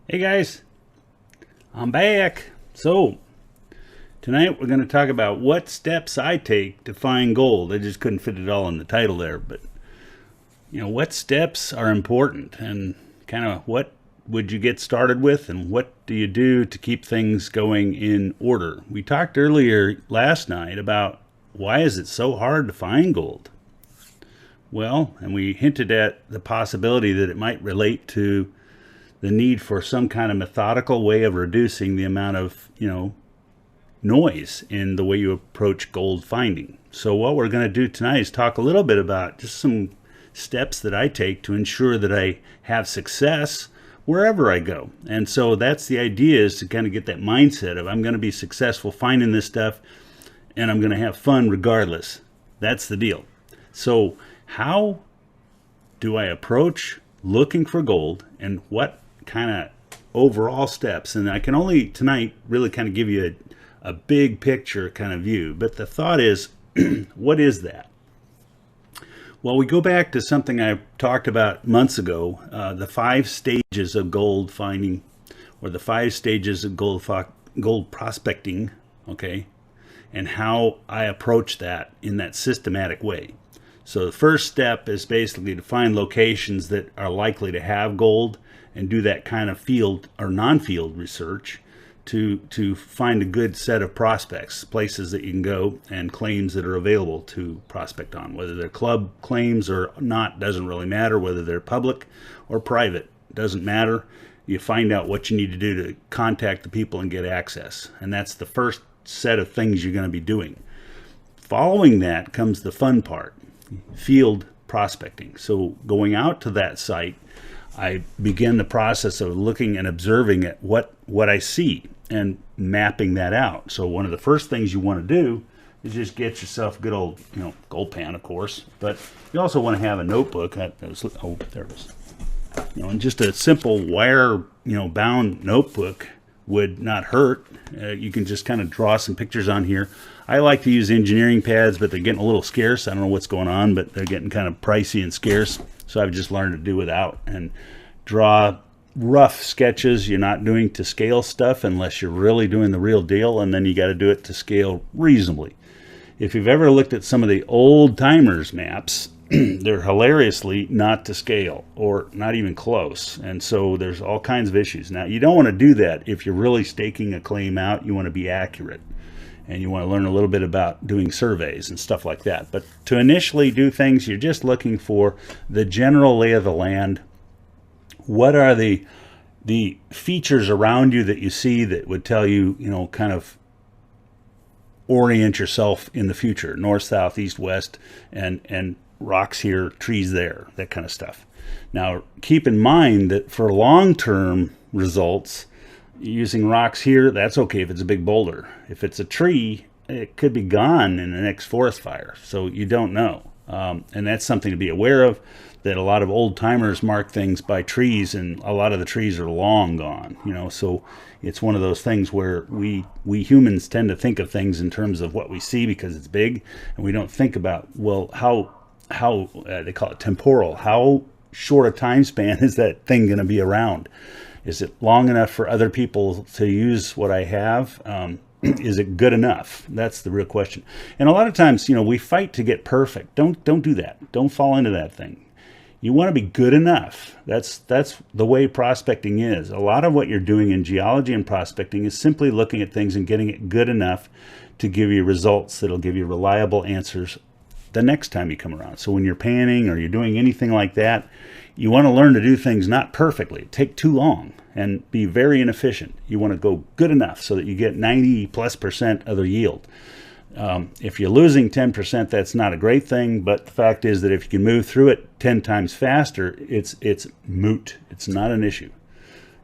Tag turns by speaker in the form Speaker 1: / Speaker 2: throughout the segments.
Speaker 1: Hey guys, I'm back. So, tonight we're going to talk about what steps I take to find gold. I just couldn't fit it all in the title there, but what steps are important and kind of what would you get started with and what do you do to keep things going in order? We talked earlier last night about why is it so hard to find gold? Well, and we hinted at the possibility that it might relate to the need for some kind of methodical way of reducing the amount of, noise in the way you approach gold finding. So what we're going to do tonight is talk a little bit about just some steps that I take to ensure that I have success wherever I go. And so that's the idea, is to kind of get that mindset of I'm going to be successful finding this stuff and I'm going to have fun regardless. That's the deal. So how do I approach looking for gold, and what kind of overall steps? And I can only tonight really kind of give you a big picture kind of view, but the thought is what is that? Well, we go back to something I talked about months ago, the 5 stages of gold finding, or the 5 stages of gold prospecting, okay, and how I approach that in that systematic way. So the first step is basically to find locations that are likely to have gold and do that kind of field or non-field research to find a good set of prospects, places that you can go, and claims that are available to prospect on. Whether they're club claims or not doesn't really matter. Whether they're public or private doesn't matter. You find out what you need to do to contact the people and get access. And that's the first set of things you're going to be doing. Following that comes the fun part, field prospecting. So going out to that site, I begin the process of looking and observing at what I see and mapping that out. So one of the first things you want to do is just get yourself a good old, gold pan, of course, but you also want to have a notebook. Oh, there it is. And just a simple wire, bound notebook would not hurt. You can just kind of draw some pictures on here. I like to use engineering pads, but they're getting a little scarce. I don't know what's going on, but they're getting kind of pricey and scarce. So I've just learned to do without and draw rough sketches. You're not doing to scale stuff unless you're really doing the real deal, and then you got to do it to scale reasonably. If you've ever looked at some of the old timers maps, they're hilariously not to scale or not even close. And so there's all kinds of issues. Now, you don't want to do that if you're really staking a claim out. You want to be accurate. And you want to learn a little bit about doing surveys and stuff like that. But to initially do things, you're just looking for the general lay of the land. What are the features around you that you see that would tell you, kind of orient yourself in the future, north, south, east, west, and rocks here, trees there, that kind of stuff. Now, keep in mind that for long-term results, using rocks here, that's okay if it's a big boulder. If it's a tree, it could be gone in the next forest fire, so you don't know. And that's something to be aware of, that a lot of old timers mark things by trees, and a lot of the trees are long gone, so it's one of those things where we humans tend to think of things in terms of what we see because it's big, and we don't think about, well, how they call it temporal, how short a time span is that thing going to be around? Is it long enough for other people to use what I have? Is it good enough? That's the real question. And a lot of times, we fight to get perfect. Don't do that. Don't fall into that thing. You want to be good enough. That's the way prospecting is. A lot of what you're doing in geology and prospecting is simply looking at things and getting it good enough to give you results that'll give you reliable answers the next time you come around. So when you're panning or you're doing anything like that, you want to learn to do things not perfectly, take too long, and be very inefficient. You want to go good enough so that you get 90+% of the yield. If you're losing 10%, that's not a great thing, but the fact is that if you can move through it 10 times faster, it's moot. It's not an issue.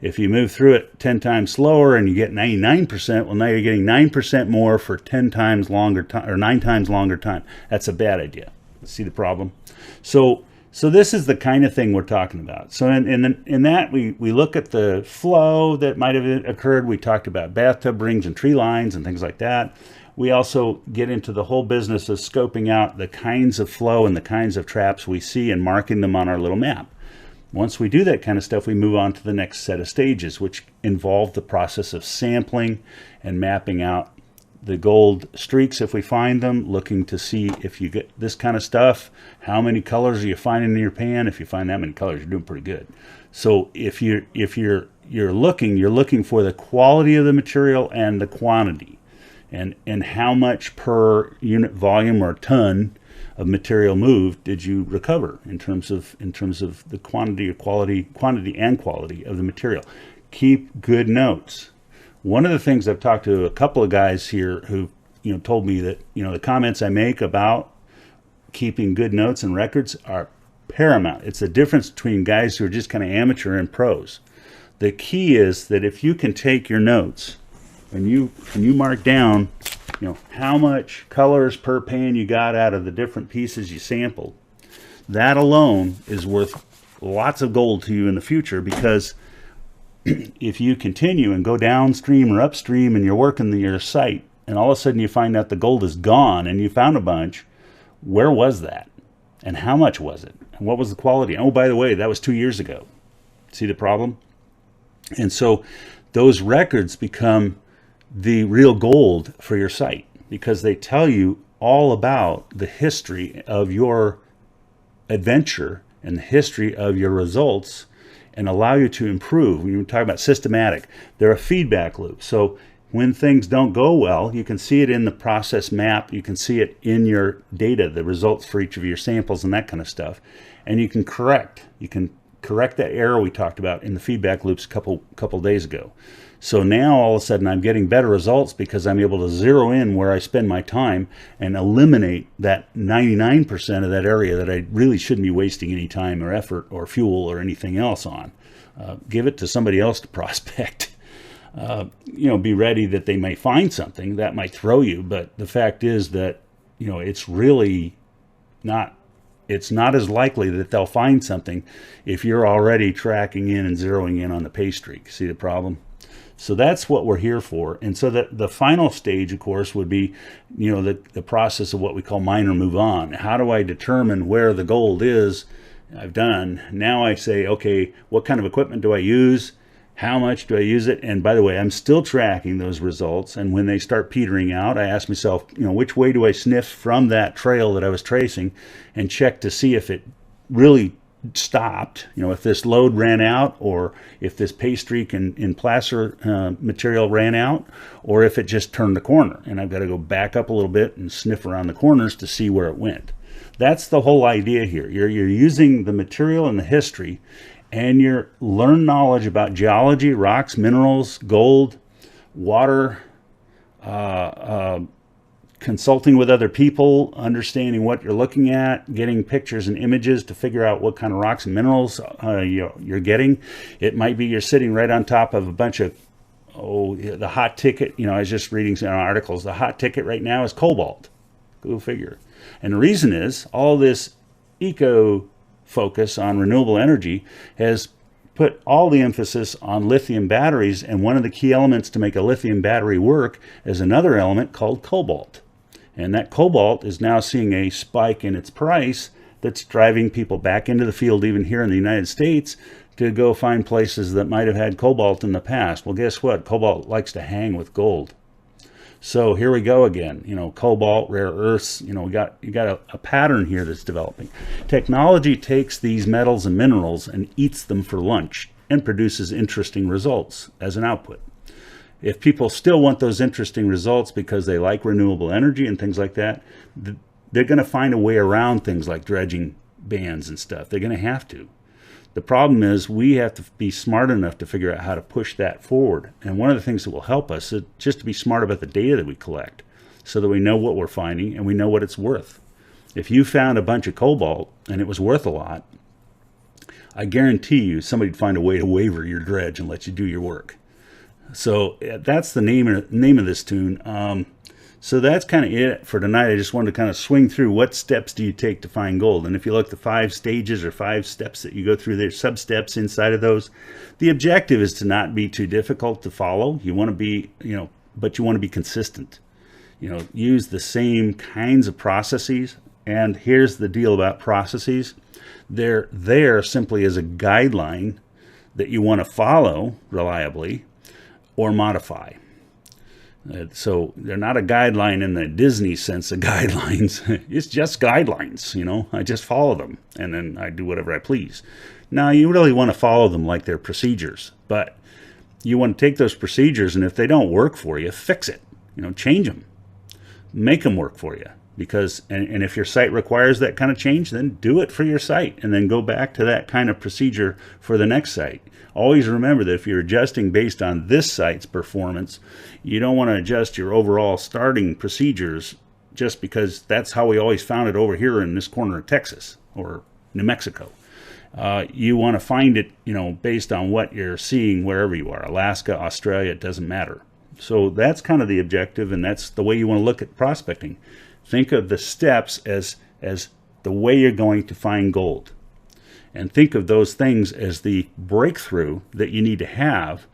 Speaker 1: If you move through it 10 times slower and you get 99%, well, now you're getting 9% more for 10 times longer time, or 9 times longer time. That's a bad idea. See the problem? So this is the kind of thing we're talking about. So in that, we look at the flow that might have occurred. We talked about bathtub rings and tree lines and things like that. We also get into the whole business of scoping out the kinds of flow and the kinds of traps we see and marking them on our little map. Once we do that kind of stuff, we move on to the next set of stages, which involve the process of sampling and mapping out the gold streaks if we find them, looking to see if you get this kind of stuff, how many colors are you finding in your pan. If you find that many colors, you're doing pretty good. So if you're looking for the quality of the material and the quantity, and how much per unit volume or ton of material moved did you recover in terms of the quantity and quality of the material. Keep good notes. One of the things I've talked to a couple of guys here who told me that the comments I make about keeping good notes and records are paramount. It's the difference between guys who are just kind of amateur and pros. The key is that if you can take your notes and you mark down how much colors per pan you got out of the different pieces you sampled, that alone is worth lots of gold to you in the future, because if you continue and go downstream or upstream and you're working your site and all of a sudden you find out the gold is gone and you found a bunch, where was that? And how much was it? And what was the quality? Oh, by the way, that was 2 years ago. See the problem? And so those records become the real gold for your site, because they tell you all about the history of your adventure and the history of your results, and allow you to improve. When you talk about systematic, they're a feedback loop. So when things don't go well, you can see it in the process map, you can see it in your data, the results for each of your samples and that kind of stuff, and you can correct that error we talked about in the feedback loops a couple days ago. So now all of a sudden I'm getting better results because I'm able to zero in where I spend my time and eliminate that 99% of that area that I really shouldn't be wasting any time or effort or fuel or anything else on. Give it to somebody else to prospect. Be ready that they may find something that might throw you, but the fact is that it's really not. It's not as likely that they'll find something if you're already tracking in and zeroing in on the pay streak. See the problem? So that's what we're here for. And so the final stage, of course, would be, the process of what we call mine or move on. How do I determine where the gold is? I've done. Now I say, okay, what kind of equipment do I use? How much do I use it? And by the way, I'm still tracking those results. And when they start petering out, I ask myself, which way do I sniff from that trail that I was tracing, and check to see if it really stopped, if this load ran out, or if this pay streak in placer material ran out, or if it just turned the corner. And I've got to go back up a little bit and sniff around the corners to see where it went. That's the whole idea here. You're using the material and the history, and you learn knowledge about geology, rocks, minerals, gold, water, consulting with other people, understanding what you're looking at, getting pictures and images to figure out what kind of rocks and minerals you're getting. It might be you're sitting right on top of a bunch of, the hot ticket, I was just reading some articles. The hot ticket right now is cobalt. Go figure. And the reason is all this eco focus on renewable energy has put all the emphasis on lithium batteries, and one of the key elements to make a lithium battery work is another element called cobalt. And that cobalt is now seeing a spike in its price that's driving people back into the field, even here in the United States, to go find places that might have had cobalt in the past. Well, guess what? Cobalt likes to hang with gold. So here we go again, cobalt, rare earths, you got a pattern here that's developing. Technology takes these metals and minerals and eats them for lunch and produces interesting results as an output. If people still want those interesting results because they like renewable energy and things like that, they're going to find a way around things like dredging bans and stuff. They're going to have to. The problem is we have to be smart enough to figure out how to push that forward. And one of the things that will help us is just to be smart about the data that we collect, so that we know what we're finding and we know what it's worth. If you found a bunch of cobalt and it was worth a lot, I guarantee you somebody'd find a way to waiver your dredge and let you do your work. So that's the name of this tune. So that's kind of it for tonight. I just wanted to kind of swing through what steps do you take to find gold. And if you look at the 5 stages or 5 steps that you go through, there's sub-steps inside of those. The objective is to not be too difficult to follow. You want to be, but you want to be consistent. Use the same kinds of processes. And here's the deal about processes. They're there simply as a guideline that you want to follow reliably or modify. So they're not a guideline in the Disney sense of guidelines. It's just guidelines, you know. I just follow them, and then I do whatever I please. Now, you really want to follow them like they're procedures, but you want to take those procedures, and if they don't work for you, fix it. You know, change them. Make them work for you. Because, and if your site requires that kind of change, then do it for your site, and then go back to that kind of procedure for the next site. Always remember that if you're adjusting based on this site's performance, you don't want to adjust your overall starting procedures just because that's how we always found it over here in this corner of Texas or New Mexico. You want to find it, you know, based on what you're seeing wherever you are. Alaska, Australia, it doesn't matter. So that's kind of the objective, and that's the way you want to look at prospecting. Think of the steps as the way you're going to find gold. And think of those things as the breakthrough that you need to have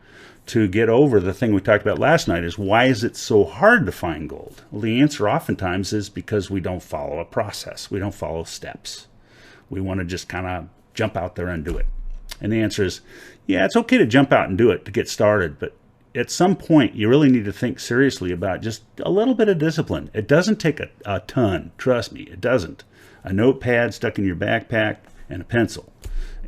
Speaker 1: to get over the thing we talked about last night, is why is it so hard to find gold? Well, the answer oftentimes is because we don't follow a process. We don't follow steps. We want to just kind of jump out there and do it. And the answer is, yeah, it's okay to jump out and do it to get started, but at some point you really need to think seriously about just a little bit of discipline. It doesn't take a ton, trust me, it doesn't. A notepad stuck in your backpack and a pencil,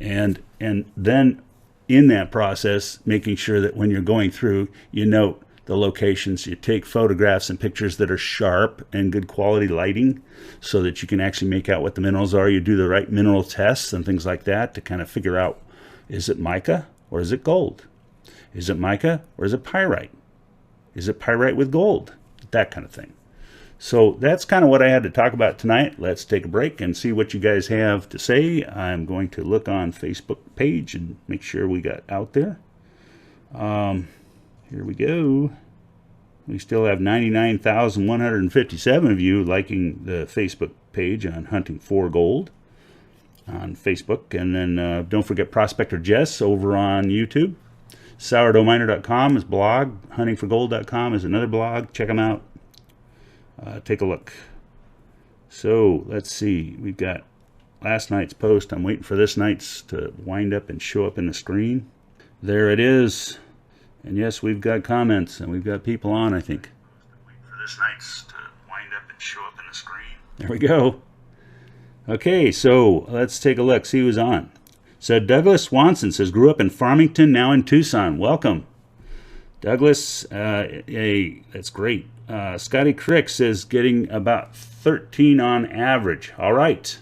Speaker 1: and then in that process making sure that when you're going through, you note the locations, you take photographs and pictures that are sharp and good quality lighting so that you can actually make out what the minerals are. You do the right mineral tests and things like that to kind of figure out, is it mica or is it gold? Is it mica or is it pyrite? Is it pyrite with gold? That kind of thing. So that's kind of what I had to talk about tonight. Let's take a break and see what you guys have to say. I'm going to look on Facebook page and make sure we got out there. Here we go. We still have 99,157 of you liking the Facebook page on Hunting for Gold on Facebook. And then don't forget Prospector Jess over on YouTube. SourdoughMiner.com is blog. HuntingForGold.com is another blog. Check them out. Take a look. So let's see. We've got last night's post. I'm waiting for this night's to wind up and show up in the screen. There it is. And yes, we've got comments and we've got people on, I think. Waiting for this night's to wind up and show up in the screen. There we go. Okay, so let's take a look. See who's on. So Douglas Swanson says, grew up in Farmington, now in Tucson. Welcome. Douglas, hey, that's great. Scotty Crick says, getting about 13 on average. All right.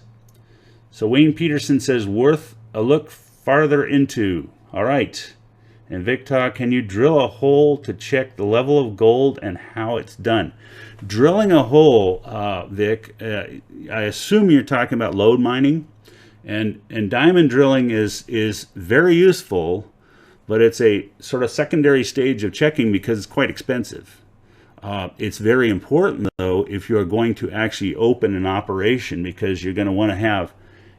Speaker 1: So Wayne Peterson says, worth a look farther into. All right. And Victor, can you drill a hole to check the level of gold and how it's done? Drilling a hole, Vic, I assume you're talking about lode mining. And diamond drilling is very useful, but it's a sort of secondary stage of checking because it's quite expensive. It's very important, though, if you're going to actually open an operation, because you're going to want to have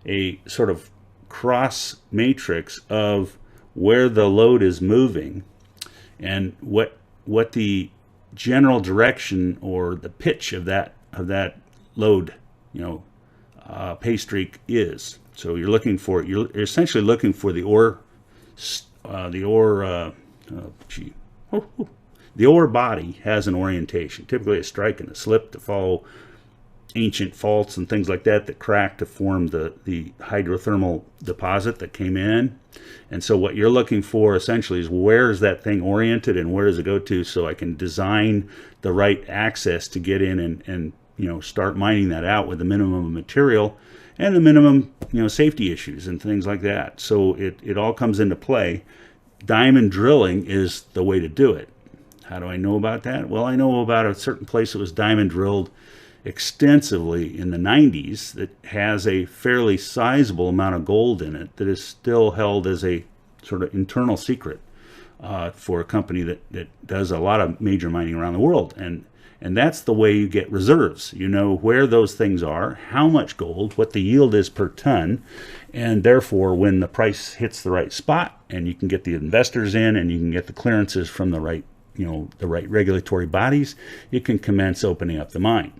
Speaker 1: a sort of cross matrix of where the load is moving and what the general direction or the pitch of that load, you know, pay streak is. So you're essentially looking for the ore body has an orientation, typically a strike and a slip to follow ancient faults and things like that crack to form the hydrothermal deposit that came in. And so what you're looking for essentially is, where is that thing oriented and where does it go to, so I can design the right access to get in and you know, start mining that out with the minimum of material and the minimum, you know, safety issues and things like that. So it all comes into play. Diamond drilling is the way to do it. How do I know about that? Well, I know about a certain place that was diamond drilled extensively in the 90s that has a fairly sizable amount of gold in it that is still held as a sort of internal secret for a company that does a lot of major mining around the world. And that's the way you get reserves. You know where those things are, how much gold, what the yield is per ton, and therefore when the price hits the right spot and you can get the investors in and you can get the clearances from the right, you know, the right regulatory bodies, you can commence opening up the mine.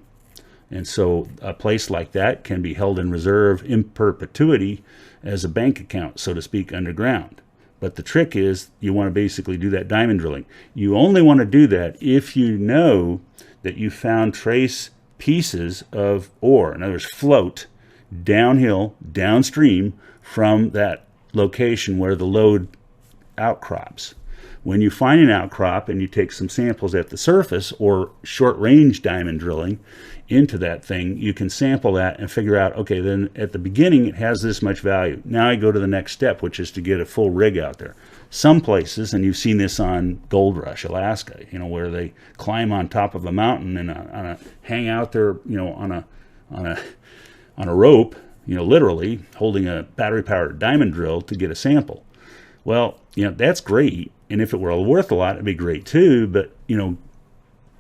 Speaker 1: And so a place like that can be held in reserve in perpetuity as a bank account, so to speak, underground. But the trick is you want to basically do that diamond drilling. You only want to do that if you know that you found trace pieces of ore, in other words, float downhill, downstream from that location where the lode outcrops. When you find an outcrop and you take some samples at the surface or short range diamond drilling into that thing, you can sample that and figure out, okay, then at the beginning it has this much value. Now I go to the next step, which is to get a full rig out there. Some places, and you've seen this on Gold Rush, Alaska, you know, where they climb on top of a mountain and hang out there, you know, on a rope, you know, literally holding a battery powered diamond drill to get a sample. Well, you know, that's great. And if it were worth a lot, it'd be great too. But, you know,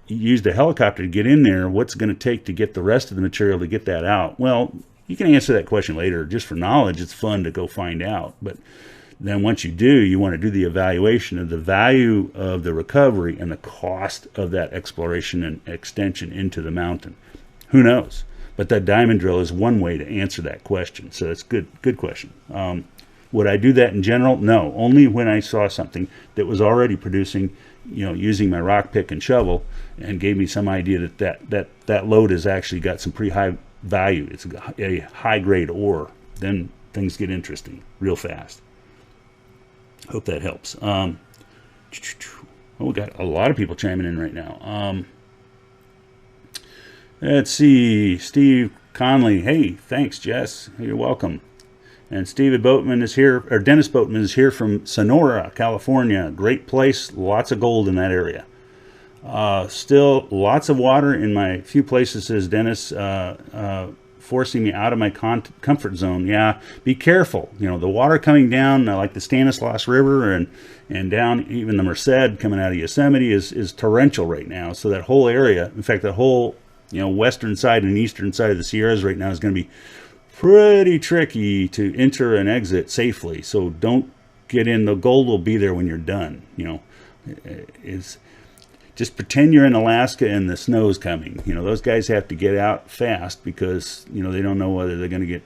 Speaker 1: you used a helicopter to get in there. What's it going to take to get the rest of the material to get that out? Well, you can answer that question later. Just for knowledge, it's fun to go find out. But then once you do, you want to do the evaluation of the value of the recovery and the cost of that exploration and extension into the mountain. Who knows? But that diamond drill is one way to answer that question. So it's good question. Would I do that in general? No, only when I saw something that was already producing, you know, using my rock pick and shovel, and gave me some idea that lode has actually got some pretty high value. It's a high grade ore. Then things get interesting real fast. Hope that helps. We got a lot of people chiming in right now. Let's see, Steve Connelly. Hey, thanks, Jess. You're welcome. And Danis Boatman is here from Sonora, California. Great place, lots of gold in that area. Still lots of water in my few places, says Dennis, forcing me out of my comfort zone. Yeah, be careful. You know, the water coming down, like the Stanislaus River and down even the Merced coming out of Yosemite is torrential right now. So that whole area, in fact, the whole, you know, western side and eastern side of the Sierras right now is going to be pretty tricky to enter and exit safely. So don't get in. The gold will be there when you're done. You know, just pretend you're in Alaska and the snow's coming. You know, those guys have to get out fast because, you know, they don't know whether they're going to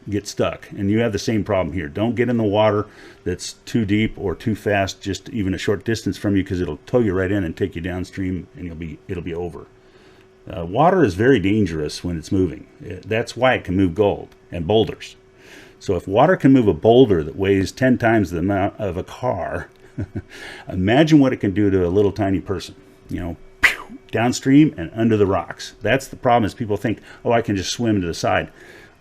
Speaker 1: get stuck. And you have the same problem here. Don't get in the water that's too deep or too fast, just even a short distance from you, because it'll tow you right in and take you downstream, and it'll be over. Water is very dangerous when it's moving. That's why it can move gold and boulders. So if water can move a boulder that weighs 10 times the amount of a car, imagine what it can do to a little tiny person, you know, downstream and under the rocks. That's the problem, is people think, oh, I can just swim to the side.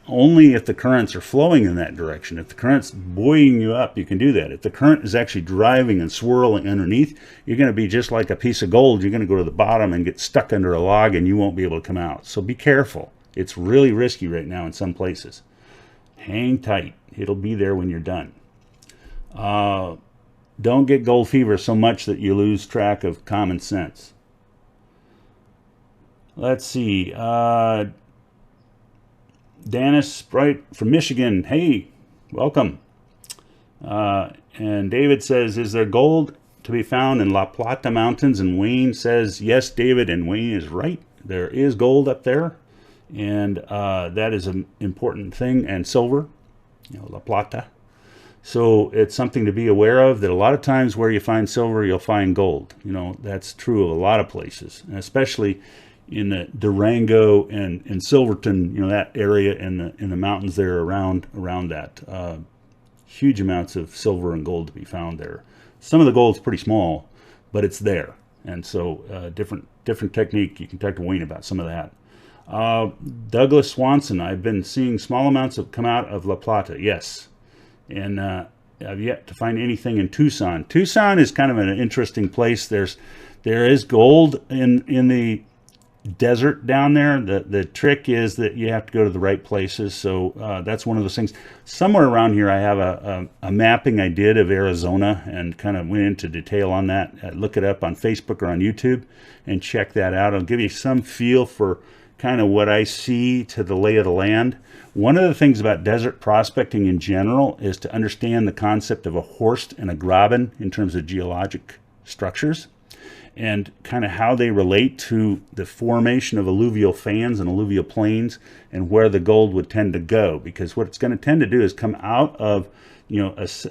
Speaker 1: Only if the currents are flowing in that direction. If the current's buoying you up, you can do that. If the current is actually driving and swirling underneath, you're going to be just like a piece of gold. You're going to go to the bottom and get stuck under a log, and you won't be able to come out. So be careful. It's really risky right now in some places. Hang tight. It'll be there when you're done. Don't get gold fever so much that you lose track of common sense. Let's see. Danis Sprite from Michigan. Hey, welcome. And David says, is there gold to be found in La Plata Mountains? And Wayne says, yes, David, and Wayne is right. There is gold up there, and that is an important thing, and silver, you know, La Plata. So it's something to be aware of, that a lot of times where you find silver, you'll find gold. You know, that's true of a lot of places, and especially in the Durango and Silverton, you know, that area in the mountains there around that. Huge amounts of silver and gold to be found there. Some of the gold's pretty small, but it's there. And so different technique. You can talk to Wayne about some of that. Douglas Swanson, I've been seeing small amounts come out of La Plata. Yes. And I've yet to find anything in Tucson. Tucson is kind of an interesting place. There is gold in the desert down there. The trick is that you have to go to the right places. So that's one of those things. Somewhere around here I have a mapping I did of Arizona, and kind of went into detail on that. Look it up on Facebook or on YouTube and check that out. I'll give you some feel for kind of what I see to the lay of the land. One of the things about desert prospecting in general is to understand the concept of a horst and a graben in terms of geologic structures. and kind of how they relate to the formation of alluvial fans and alluvial plains and where the gold would tend to go. Because what it's going to tend to do is come out of,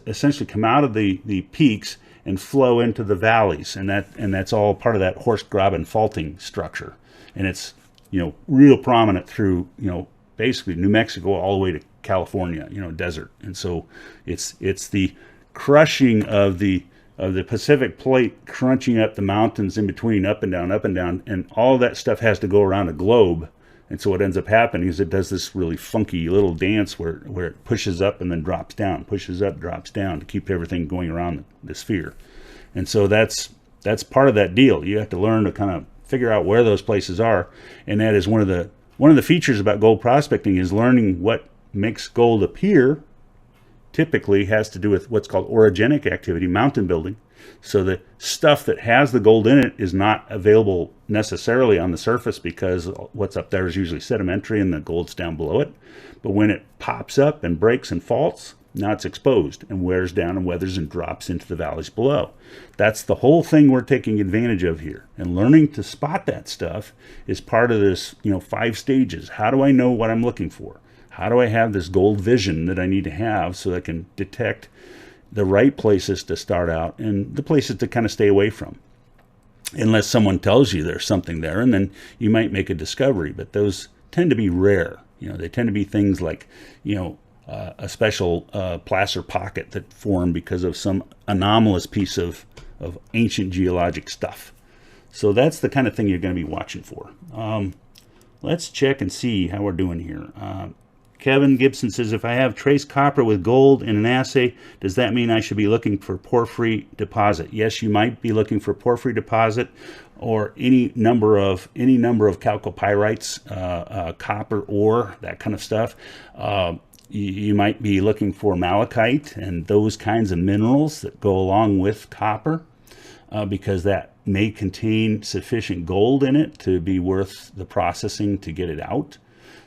Speaker 1: essentially come out of the peaks and flow into the valleys, and that's all part of that horse graben faulting structure. And it's, real prominent through, basically New Mexico all the way to California, desert. And so it's the crushing of the Pacific plate crunching up the mountains in between, up and down, and all that stuff has to go around a globe. And so what ends up happening is it does this really funky little dance where it pushes up and then drops down, pushes up, drops down, to keep everything going around the sphere. And so that's part of that deal. You have to learn to kind of figure out where those places are, and that is one of the features about gold prospecting, is learning what makes gold appear. Typically has to do with what's called orogenic activity, mountain building. So the stuff that has the gold in it is not available necessarily on the surface, because what's up there is usually sedimentary and the gold's down below it. But when it pops up and breaks and faults, now it's exposed and wears down and weathers and drops into the valleys below. That's the whole thing we're taking advantage of here. And learning to spot that stuff is part of this, 5 stages. How do I know what I'm looking for? How do I have this gold vision that I need to have so I can detect the right places to start out and the places to kind of stay away from? Unless someone tells you there's something there, and then you might make a discovery, but those tend to be rare. They tend to be things like, a special placer pocket that formed because of some anomalous piece of ancient geologic stuff. So that's the kind of thing you're going to be watching for. Let's check and see how we're doing here. Kevin Gibson says, if I have trace copper with gold in an assay, does that mean I should be looking for porphyry deposit? Yes, you might be looking for porphyry deposit, or any number of chalcopyrites, copper ore, that kind of stuff. You might be looking for malachite and those kinds of minerals that go along with copper, because that may contain sufficient gold in it to be worth the processing to get it out.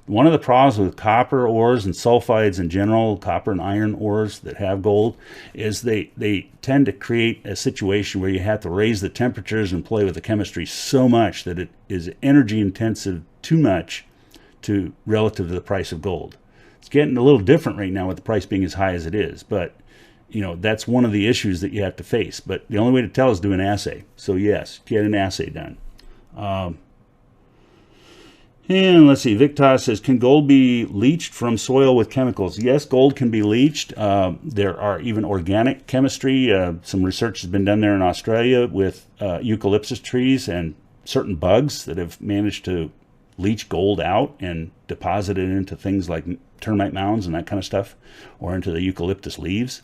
Speaker 1: One of the problems with copper ores and sulfides in general, copper and iron ores that have gold, is they tend to create a situation where you have to raise the temperatures and play with the chemistry so much that it is energy intensive too much relative to the price of gold. It's getting a little different right now with the price being as high as it is, but that's one of the issues that you have to face. But the only way to tell is do an assay. So yes, get an assay done. And let's see, Victor says, can gold be leached from soil with chemicals? Yes, gold can be leached. There are even organic chemistry. Some research has been done there in Australia with eucalyptus trees and certain bugs that have managed to leach gold out and deposit it into things like termite mounds and that kind of stuff, or into the eucalyptus leaves.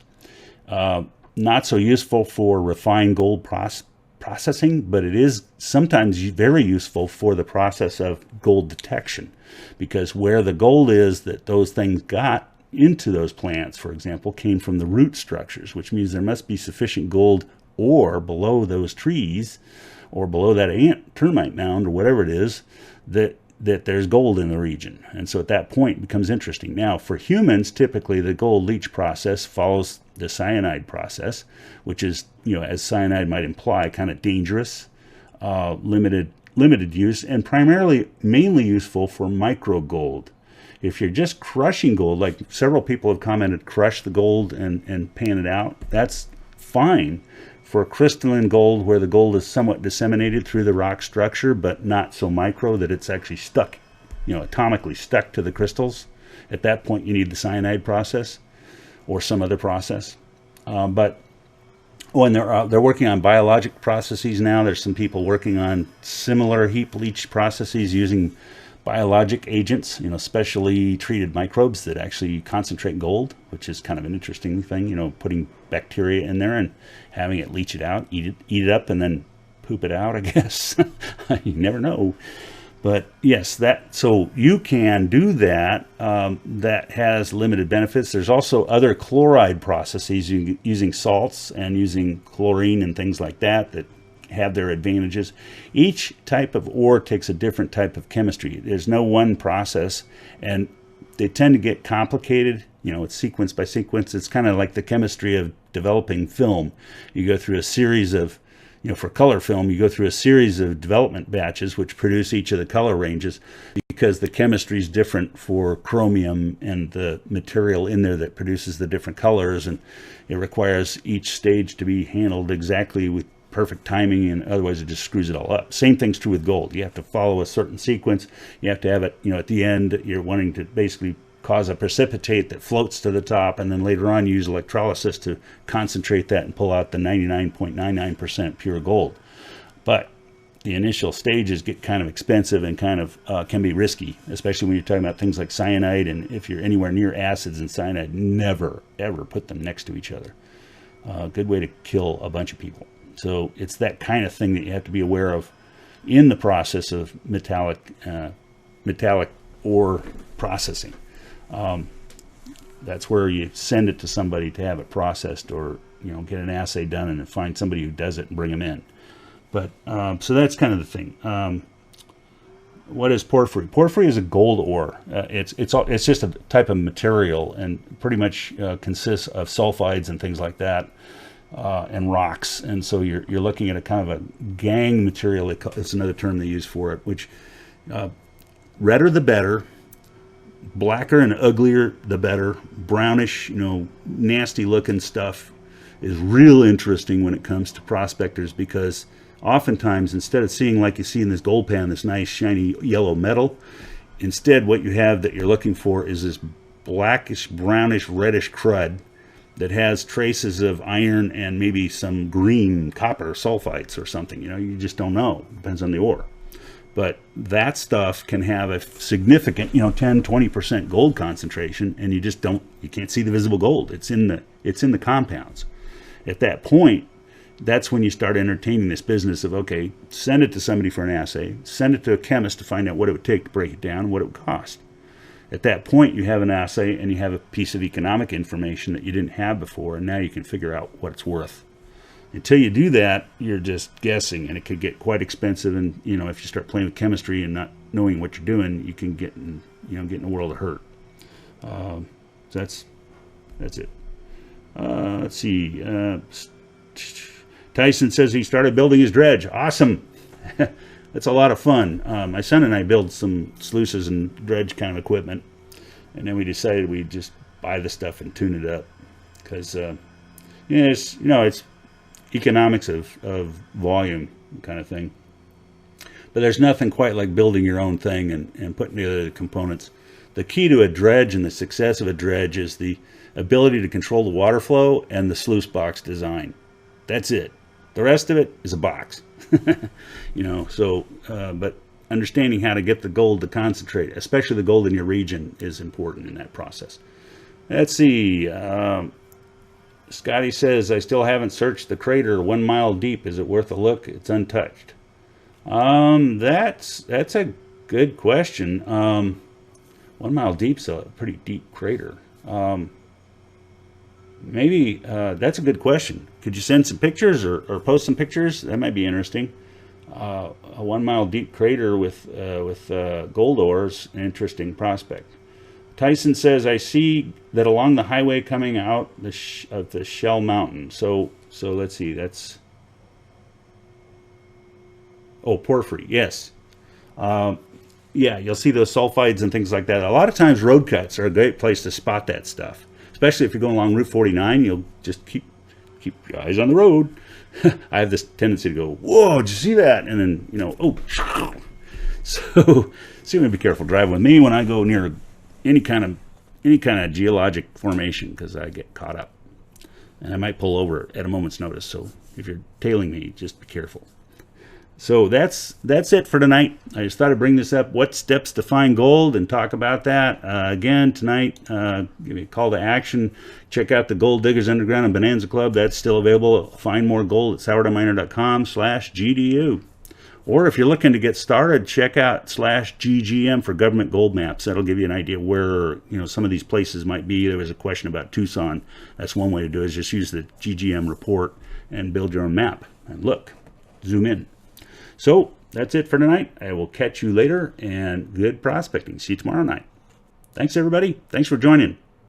Speaker 1: Not so useful for refined gold processing, but it is sometimes very useful for the process of gold detection, because where the gold is that those things got into those plants, for example, came from the root structures, which means there must be sufficient gold ore below those trees or below that termite mound or whatever it is that there's gold in the region. And so at that point it becomes interesting. Now for humans, typically the gold leach process follows the cyanide process, which is, as cyanide might imply, kind of dangerous, limited use, and mainly useful for micro gold. If you're just crushing gold, like several people have commented, crush the gold and pan it out, that's fine for crystalline gold, where the gold is somewhat disseminated through the rock structure, but not so micro that it's actually stuck, atomically stuck to the crystals. At that point, you need the cyanide process or some other process. And they're working on biologic processes now. There's some people working on similar heap leach processes using biologic agents, specially treated microbes that actually concentrate gold, which is kind of an interesting thing, putting bacteria in there and having it leach it out, eat it up, and then poop it out, I guess. You never know. But yes, so you can do that. That has limited benefits. There's also other chloride processes using salts and using chlorine and things like that have their advantages. Each type of ore takes a different type of chemistry. There's no one process, and they tend to get complicated. It's sequence by sequence. It's kind of like the chemistry of developing film. You go through a series of you know, for color film, you go through a series of development batches which produce each of the color ranges, because the chemistry is different for chromium and the material in there that produces the different colors, and it requires each stage to be handled exactly with perfect timing, and otherwise it just screws it all up. Same thing's true with gold. You have to follow a certain sequence. You have to have it, you know, at the end you're wanting to basically cause a precipitate that floats to the top, and then later on use electrolysis to concentrate that and pull out the 99.99% pure gold. But the initial stages get kind of expensive and kind of can be risky, especially when you're talking about things like cyanide, and if you're anywhere near acids and cyanide, never ever put them next to each other. Good way to kill a bunch of people. So it's that kind of thing that you have to be aware of in the process of metallic ore processing. That's where you send it to somebody to have it processed, or, you know, get an assay done and then find somebody who does it and bring them in. But so that's kind of the thing. What is porphyry? Porphyry is a gold ore. It's just a type of material, and pretty much consists of sulfides and things like that, and rocks. And so you're looking at a kind of a gang material. It's another term they use for it. Which redder the better. Blacker and uglier the better. Brownish, you know, nasty looking stuff is real interesting when it comes to prospectors, because oftentimes, instead of seeing, like you see in this gold pan, this nice shiny yellow metal, instead what you have that you're looking for is this blackish, brownish, reddish crud that has traces of iron and maybe some green copper sulfides or something. You know, you just don't know. Depends on the ore. But that stuff can have a significant, you know, 10-20% gold concentration, and you can't see the visible gold. It's in the compounds. At that point, that's when you start entertaining this business of, okay, send it to somebody for an assay, send it to a chemist to find out what it would take to break it down, what it would cost. At that point, you have an assay and you have a piece of economic information that you didn't have before, and now you can figure out what it's worth. Until you do that, you're just guessing, and it could get quite expensive. And, you know, if you start playing with chemistry and not knowing what you're doing, you can get in a world of hurt. So that's it. Let's see. Tyson says he started building his dredge. Awesome. That's a lot of fun. My son and I build some sluices and dredge kind of equipment, and then we decided we'd just buy the stuff and tune it up, because it's economics of volume kind of thing. But there's nothing quite like building your own thing and putting together the components. The key to a dredge and the success of a dredge is the ability to control the water flow and the sluice box design. That's it. The rest of it is a box. But understanding how to get the gold to concentrate, especially the gold in your region, is important in that process. Let's see. Scotty says, I still haven't searched the crater 1 mile deep. Is it worth a look? It's untouched. That's a good question. 1 mile deep's a pretty deep crater. Maybe that's a good question. Could you send some pictures or post some pictures? That might be interesting. A 1 mile deep crater with gold ores, an interesting prospect. Tyson says, I see that along the highway coming out of the Shell Mountain. So let's see, that's... Oh, porphyry, yes. Yeah, you'll see those sulfides and things like that. A lot of times road cuts are a great place to spot that stuff. Especially if you're going along Route 49, you'll just keep your eyes on the road. I have this tendency to go, whoa, did you see that? And then, oh. So you want to be careful driving with me when I go near any kind of geologic formation, because I get caught up. And I might pull over at a moment's notice. So if you're tailing me, just be careful. So that's it for tonight. I just thought I'd bring this up. What steps to find gold, and talk about that. Again, tonight, give me a call to action. Check out the Gold Diggers Underground and Bonanza Club. That's still available. Find more gold at sourdoughminer.com/GDU. Or if you're looking to get started, check out /GGM for government gold maps. That'll give you an idea where some of these places might be. There was a question about Tucson. That's one way to do it, is just use the GGM report and build your own map. And look, zoom in. So that's it for tonight. I will catch you later, and good prospecting. See you tomorrow night. Thanks, everybody. Thanks for joining.